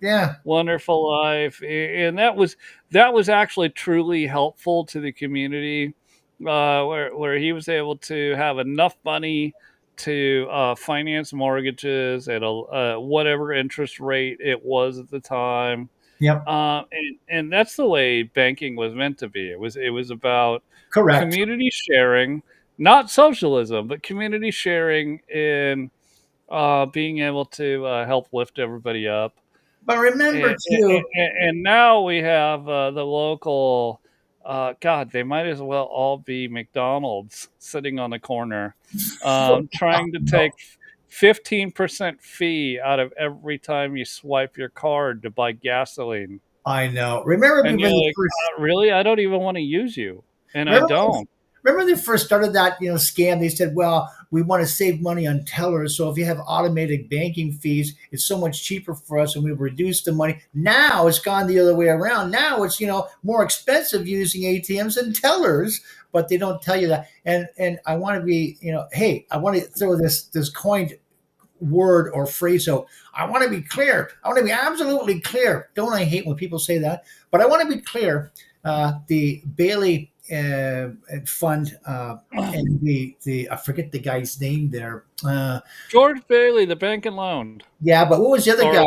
Yeah. wonderful life, and that was actually truly helpful to the community, where he was able to have enough money to finance mortgages at a whatever interest rate it was at the time. Yep. And that's the way banking was meant to be. It was about Correct. community sharing, not socialism, but community sharing in being able to help lift everybody up. But remember And, too, and now we have the local. God, they might as well all be McDonald's sitting on the corner, trying to no, take 15% fee out of every time you swipe your card to buy gasoline. I know. Remember And when you're they like, first really? I don't even want to use you. And I remember don't. remember when they first started that scam? They said, "Well, we want to save money on tellers, so if you have automated banking fees, it's so much cheaper for us, and we reduce the money." Now it's gone the other way around. Now it's more expensive using ATMs than tellers, but they don't tell you that. And I want to be hey, I want to throw this coin word or phrase out. I want to be clear. I want to be absolutely clear. Don't I hate when people say that? But I want to be clear. The Bailey Fund and the I forget the guy's name there. George Bailey, the bank and loan. Yeah, but what was the other guy?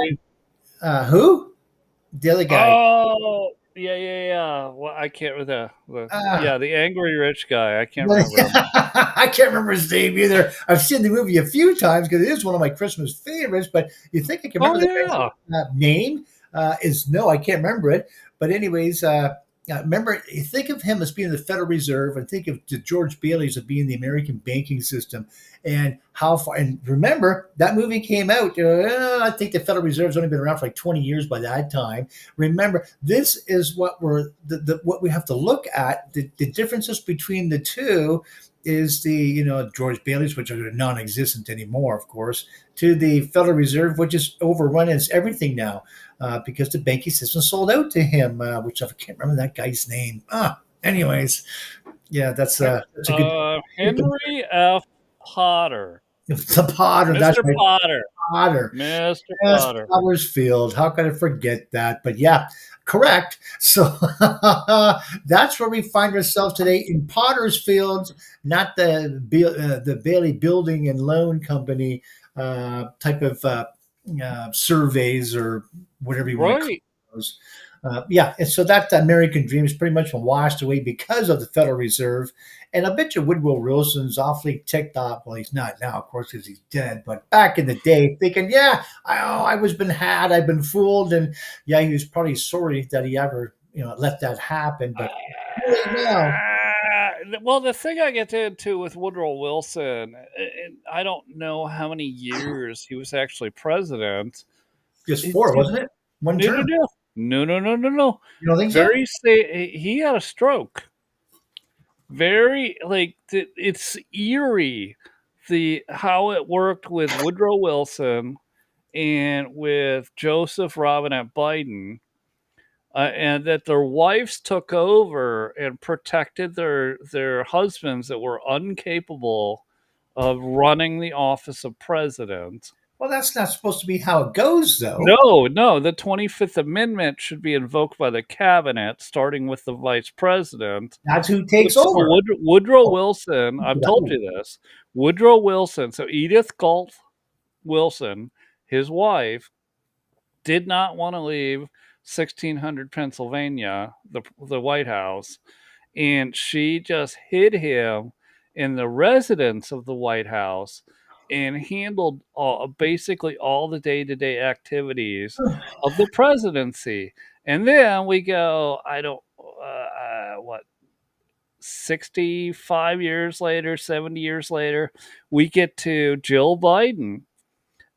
Sorry. Who? The other guy. Oh, yeah, yeah, yeah. Well, I can't remember Uh, yeah, the angry rich guy. I can't remember him. I can't remember his name either. I've seen the movie a few times because it is one of my Christmas favorites. But you think I can Oh remember the guy's yeah. name? Is no, I can't remember it. But anyways, remember, you think of him as being the Federal Reserve, and think of George Bailey as being the American banking system, and how far. And remember, that movie came out. I think the Federal Reserve's only been around for like 20 years by that time. Remember, this is what what we have to look at. The differences between the two is the George Bailey's, which are non-existent anymore, of course, to the Federal Reserve, which is overrun as everything now, because the banking system sold out to him, which I can't remember that guy's name. Anyways, yeah, that's a good. Henry F. Potter. The Potter, that's Mr. right, Potter. Potter. Mr. Yes, Potter. Potter's Field. How could I forget that? But yeah, correct. So that's where we find ourselves today in Potter's Field, not the Bailey Building and Loan Company type of surveys or whatever you want to call Right. those. Yeah, and so that American dream is pretty much been washed away because of the Federal Reserve. And I bet you Woodrow Wilson's awfully ticked off. Well, he's not now, of course, because he's dead. But back in the day, thinking, yeah, I was been had, I've been fooled, and yeah, he was probably sorry that he ever let that happen. But really now, Well, the thing I get into with Woodrow Wilson, and I don't know how many years he was actually president. just It's four, wasn't it? One no, no, term. no, no, no, no, no, no. You don't think so? Very he had a stroke. Very like it's eerie the how it worked with Woodrow Wilson and with Joseph Robinette Biden, and that their wives took over and protected their husbands that were incapable of running the office of president. Well, that's not supposed to be how it goes, though. No, no, the 25th Amendment should be invoked by the cabinet, starting with the vice president. That's who But takes so over. Woodrow Oh, Wilson, I've told you this. Woodrow Wilson, so Edith Galt Wilson, his wife, did not want to leave 1600 Pennsylvania, the White House, and she just hid him in the residence of the White House and handled basically all the day-to-day activities of the presidency. And then we go, I don't, what, 65 years later, 70 years later, we get to Jill Biden.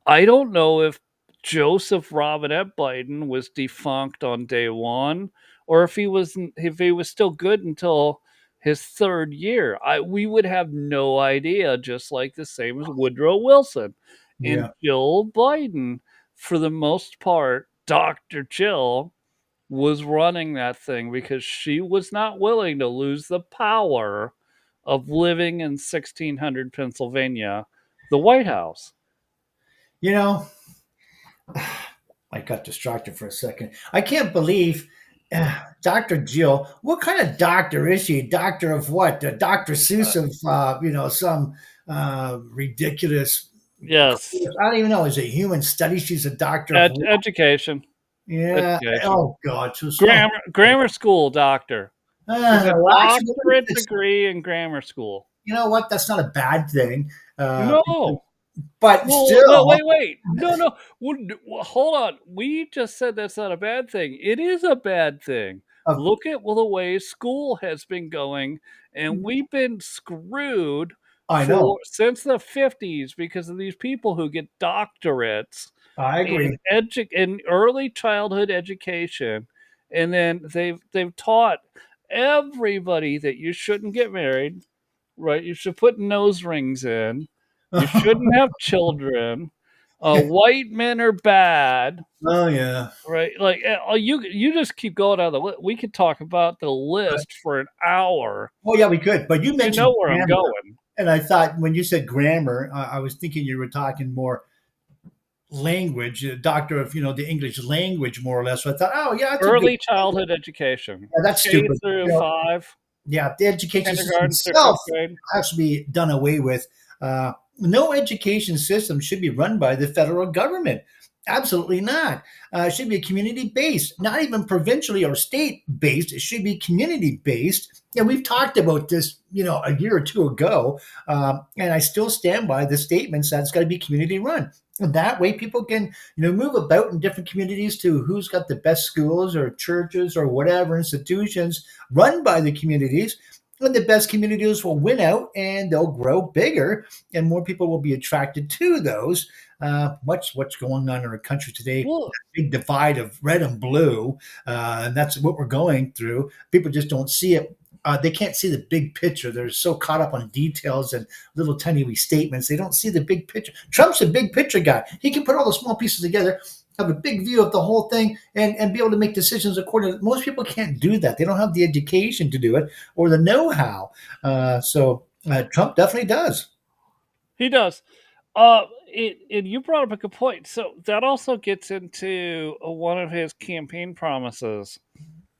I don't know if Joseph Robinette Biden was defunct on day one, or if he was still good until his third year. We would have no idea, just like the same as Woodrow Wilson and yeah. Jill Biden. For the most part, Dr. Jill was running that thing because she was not willing to lose the power of living in 1600 Pennsylvania, the White House. You know, I got distracted for a second. I can't believe Dr. Jill. What kind of doctor is she? Doctor of what? Dr. Uh, Seuss of some ridiculous yes, course. I don't even know. Is it human studies? She's a doctor of what? education, Yeah. education, Oh God. So grammar school doctor. She's a well, actually, doctorate degree in grammar school. you know what? That's not a bad thing. No. But Well, no, still, wait. No, no. Hold on. We just said that's not a bad thing. It is a bad thing. uh, Look at the way school has been going, and we've been screwed I for know. since the 50s because of these people who get doctorates I in agree. in early childhood education, and then they've taught everybody that you shouldn't get married, right? You should put nose rings in. You shouldn't have children. White men are bad, Oh yeah. right? Like you just keep going on the list. We could talk about the list for an hour. Oh yeah, we could. But you You know mentioned where I'm grammar, going. and I thought when you said grammar, I was thinking you were talking more language, a doctor of the English language, more or less. So I thought, oh yeah, that's a good. Early childhood education, Yeah, that's K stupid. through 5, Yeah, the education system kindergarten through itself fifth grade. has to be done away with. No education system should be run by the federal government. Absolutely not. It should be community based, not even provincially or state based. It should be community based. And we've talked about this, a year or two ago, and I still stand by the statements that it's got to be community run. And that way, people can, move about in different communities to who's got the best schools or churches or whatever institutions run by the communities. And the best communities will win out and they'll grow bigger and more people will be attracted to those. What's going on in our country today? Well, Big divide of red and blue, and that's what we're going through. People just don't see it. They can't see the big picture. They're so caught up on details and little tiny wee statements. They don't see the big picture. Trump's a big picture guy. He can put all the small pieces together, have a big view of the whole thing, and be able to make decisions according to. Most people can't do that. They don't have the education to do it or the know-how. Trump definitely does. he does. You brought up a good point. So that also gets into one of his campaign promises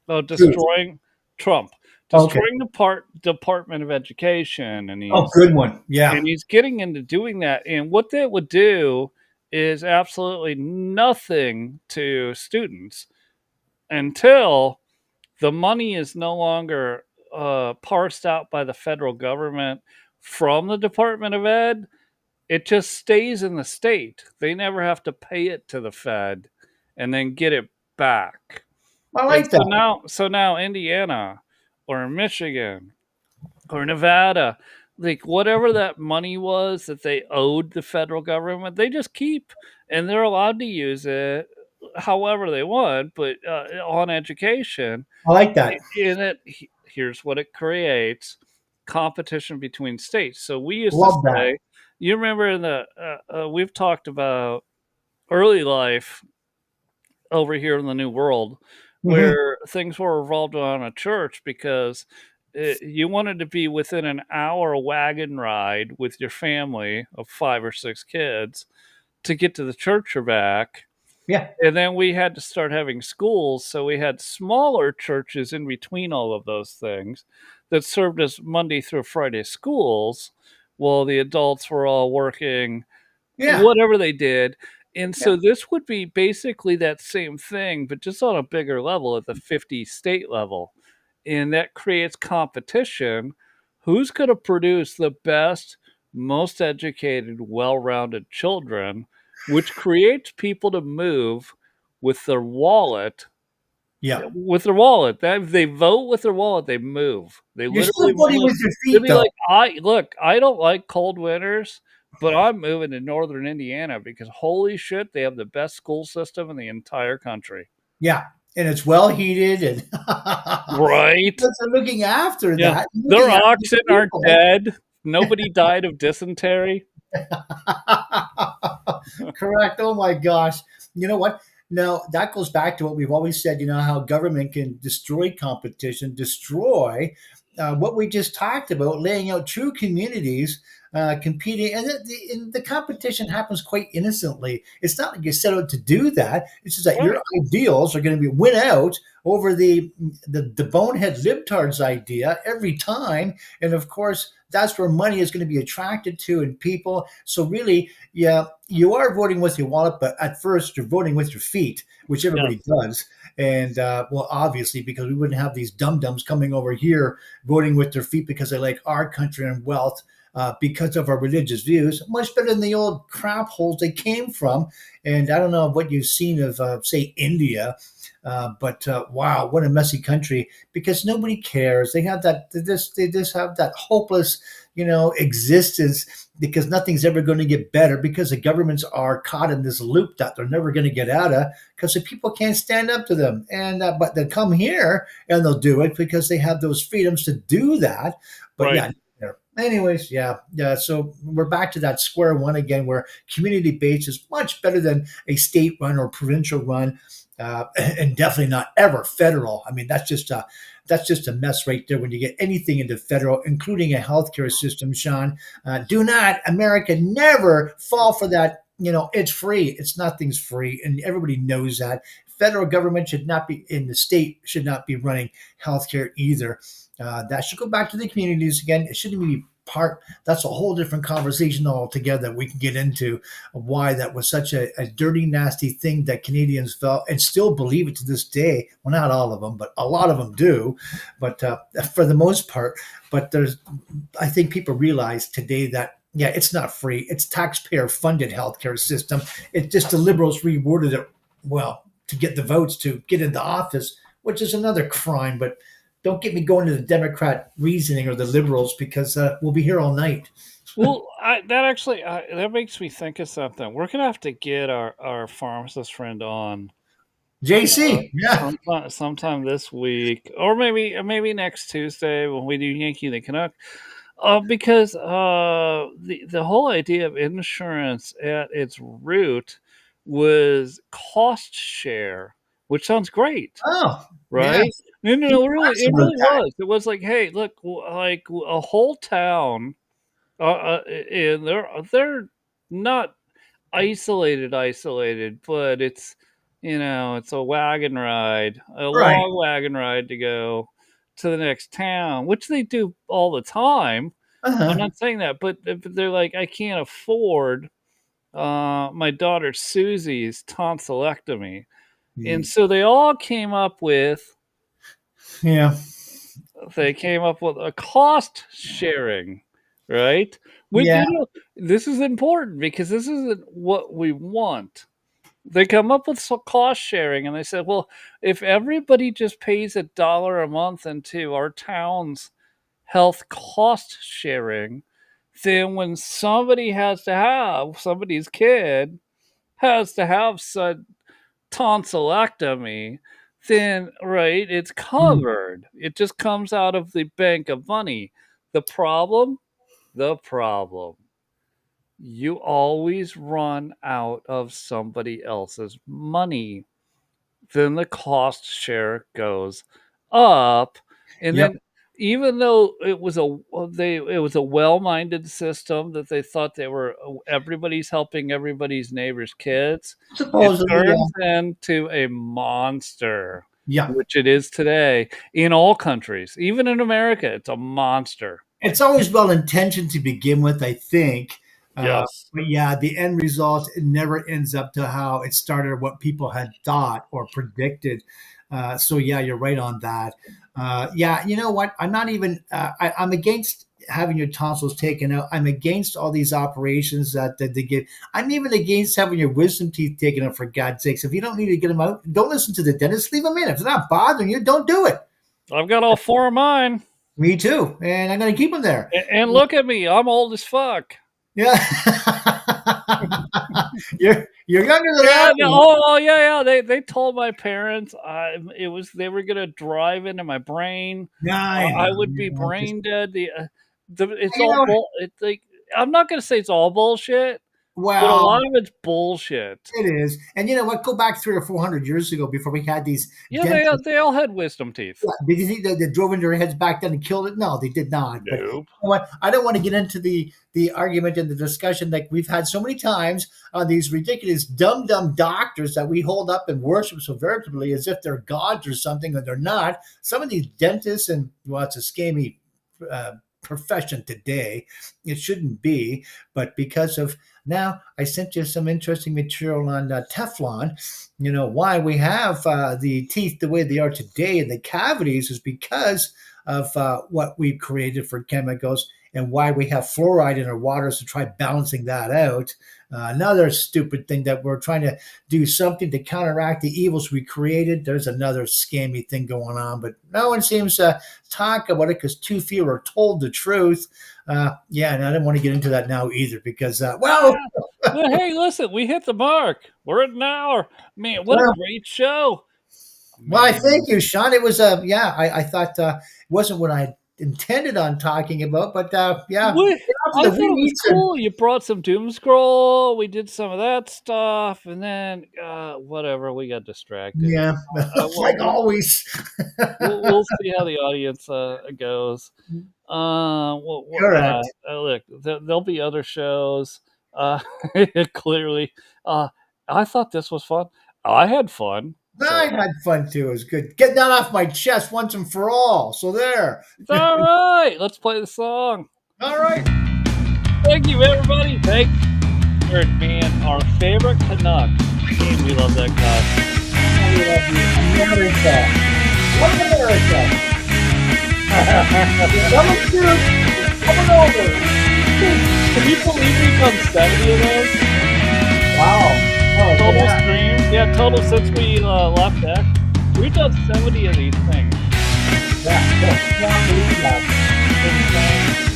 of True. destroying Trump, Okay. destroying the Department of Education, and Oh, good one. Yeah. he's getting into doing that. And what that would do is absolutely nothing to students until the money is no longer parsed out by the federal government from the Department of Ed. It just stays in the state. They never have to pay it to the Fed and then get it back. I And like that. so now Indiana or Michigan or Nevada, like whatever that money was that they owed the federal government, they just keep, and they're allowed to use it however they want, but on education. I like that. In it, here's what it creates: competition between states. So we used to Love that. say, you remember in the we've talked about early life over here in the New World, Hmm. where things were revolved around a church because you wanted to be within an hour wagon ride with your family of 5 or 6 kids to get to the church or back. Yeah. And then we had to start having schools, so we had smaller churches in between all of those things that served as Monday through Friday schools while the adults were all working Yeah. whatever they did. And Yeah. so this would be basically that same thing, but just on a bigger level at the 50 state level. And that creates competition. Who's going to produce the best, most educated, well rounded children, which creates people to move with their wallet? Yeah. With their wallet, that if they vote with their wallet, they move. They You're still literally voting move. with your They'll feet, be though. like, I look, I don't like cold winters, but I'm moving to northern Indiana because holy shit, they have the best school system in the entire country. Yeah. And it's well heated, and Right? because they're looking after Yeah. that, Their looking after the oxen aren't people. dead. Nobody died of dysentery. Correct. Oh my gosh. You know what? Now that goes back to what we've always said. You know how government can destroy competition, destroy what we just talked about, laying out true communities, competing, and the competition happens quite innocently. It's not like you set out to do that. It's just that your Right. ideals are going to be win out over the bonehead libtards idea every time, and of course that's where money is going to be attracted to and people. So really, yeah, you are voting with your wallet, but at first you're voting with your feet, which everybody Yes. does. And well, obviously, because we wouldn't have these dum dums coming over here voting with their feet because they like our country and wealth. Because of our religious views, much better than the old crap holes they came from. And I don't know what you've seen of, say, India, but wow, what a messy country! Because nobody cares. They have that. They just have that hopeless, existence. Because nothing's ever going to get better. Because the governments are caught in this loop that they're never going to get out of. Because the people can't stand up to them. And but they come here and they'll do it because they have those freedoms to do that. But Right. yeah. Anyways, yeah. So we're back to that square one again, where community based is much better than a state run or provincial run, and definitely not ever federal. I mean, that's just a mess right there. When you get anything into federal, including a healthcare system, Sean, do not America never fall for that. It's free. It's nothing's free, and everybody knows that. Federal government should not be in the state should not be running healthcare either. That should go back to the communities again. It shouldn't be part. That's a whole different conversation altogether. We can get into why that was such a dirty, nasty thing that Canadians felt and still believe it to this day. Well, not all of them, but a lot of them do. But for the most part, but I think people realize today that yeah, it's not free. It's taxpayer funded healthcare system. It's just the liberals reworded it well to get the votes to get into office, which is another crime. But don't get me going to the Democrat reasoning or the liberals because we'll be here all night. Well, that actually that makes me think of something. We're gonna have to get our pharmacist friend on JC, yeah. sometime this week, or maybe next Tuesday when we do Yankee the Canuck. Because the whole idea of insurance at its root was cost share, which sounds great, Oh, yeah. right? No, no, Keep no, really, talks it about really that. was. It was like, hey, look, like a whole town, and they're not isolated, but it's a wagon ride, a Right. long wagon ride to go to the next town, which they do all the time. I'm Uh-huh. not saying that, but they're like, I can't afford my daughter Susie's tonsillectomy, and Mm. so Yeah. they came up with a cost sharing, right? With Yeah. this is important because this isn't what we want. They come up with some cost sharing, and they said, well, if everybody just pays $1 a month into our town's health cost sharing, then when somebody's kid has to have said tonsillectomy, then right, it's Mm. covered. It just comes out of the bank of money. The problem, the problem. You always run out of somebody else's money. Then the cost share goes up, and Yep. then even though it was a well-minded system that they thought they were everybody's helping everybody's neighbor's kids, it Supposedly, yeah. turns into a monster, Yeah. which it is today in all countries. Even in America, it's a monster. It's always well intentioned to begin with, I think. Yes. But yeah, the end result it never ends up to how it started or what people had thought or predicted. So yeah, you're right on that. Yeah, you know what? I'm not even. I'm against having your tonsils taken out. I'm against all these operations that they give. I'm even against having your wisdom teeth taken out. For God's sakes, if you don't need to get them out, don't listen to the dentist. Leave them in. If they're not bothering you, don't do it. I've got all four of mine. Me too, and I'm going to keep them there. And look at me, I'm old as fuck. Yeah. you're younger than I Yeah, no, am. oh, yeah, yeah. They told my parents it was they were gonna drive into my brain. Yeah, I I know. would be Just brain dead. It's you all know, bull. It's like I'm not gonna say it's all bullshit, but a Well, lot of it's bullshit. it is. And you know what? Go back 300 or 400 years ago before we had these Yeah, dentists. they all had wisdom teeth. Yeah, did you think that they drove into their heads back then and killed it? No, they did not. But you Nope. know what? I don't want to get into the argument and the discussion like we've had so many times on these ridiculous dumb doctors that we hold up and worship so veritably as if they're gods or something, and they're not. Some of these dentists, and well, it's a scammy profession today. It shouldn't be, but because of now, I sent you some interesting material on Teflon. You know why we have the teeth the way they are today and the cavities is because of what we've created for chemicals, and why we have fluoride in our waters to try balancing that out. Another stupid thing that we're trying to do something to counteract the evils we created. There's another scammy thing going on, but no one seems to talk about it because too few are told the truth. Yeah, and I don't want to get into that now either because, well, Yeah. But hey, listen, we hit the mark. We're at an hour. Man, what a well, great show. Why, Man. thank you, Sean. It was yeah. I thought it wasn't what I intended on talking about, but yeah, We, after I the thought it was weeds and cool. You brought some doom scroll. We did some of that stuff, and then whatever. We got distracted. yeah, like We'll, always. we'll see how the audience goes. Correct. Look, there'll be other shows. Uh, clearly, I thought this was fun. I had fun. So I had fun too. It was good. Get that off my chest once and for all. So there. it's all right. Let's play the song. All right. Thank you, everybody. Thank you for being our favorite Canuck. Man, we love that guy. We love you. America. Love America. Coming soon. Coming over. Can you believe we've done 70 of those? Wow. Oh, Total yeah. streams? Yeah, total since we left that. We've done 70 of these things. Yeah. Can't believe that. Insane.